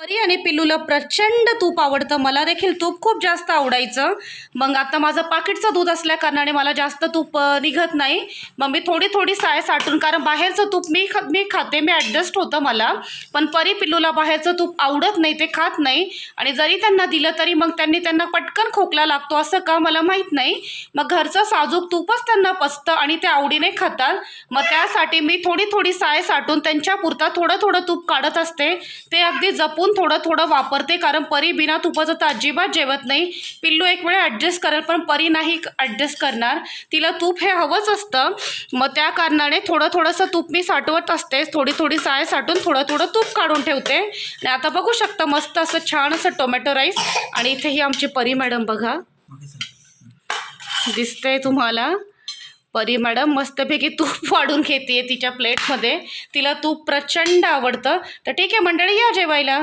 परी आणि पिल्लूला प्रचंड तूप आवडतं. मला देखील तूप खूप जास्त आवडायचं. मग आता माझं पाकिटचं दूध असल्या कारणाने मला जास्त तूप निघत नाही. मग मी थोडी थोडी साय साठून, कारण बाहेरचं तूप मी खाते, मी ॲडजस्ट होतं मला. पण परी पिल्लूला बाहेरचं तूप आवडत नाही, ते खात नाही. आणि जरी त्यांना दिलं तरी मग त्यांना पटकन खोकला लागतो. असं का मला माहीत नाही. मग घरचं साजूक तूपच त्यांना पचतं आणि ते आवडीने खातात. मग त्यासाठी मी थोडी थोडी साय साठून त्यांच्यापुरता थोडं थोडं तूप काढत असते. ते अगदी जपून थोडं थोडं वापरते, कारण परी बिना तुपाचं तर अजिबात जेवत नाही. पिल्लू एक वेळ ॲडजस्ट करेल, पण परी नाही ॲडजस्ट करणार. तिला तूप हे हवंच असतं. मग त्या कारणाने थोडं थोडंसं तूप मी साठवत असते. थोडी थोडी साय साठून थोडं थोडं तूप काढून ठेवते. आणि आता बघू शकता मस्त असं छान असं टोमॅटो राईस. आणि इथे ही आमची परी मॅडम बघा, दिसते तुम्हाला. परी मॅडम मस्तपैकी तूप वाढून घेते तिच्या प्लेटमध्ये. तिला तूप प्रचंड आवडतं. तर ठीक आहे मंडळी, या जेवायला.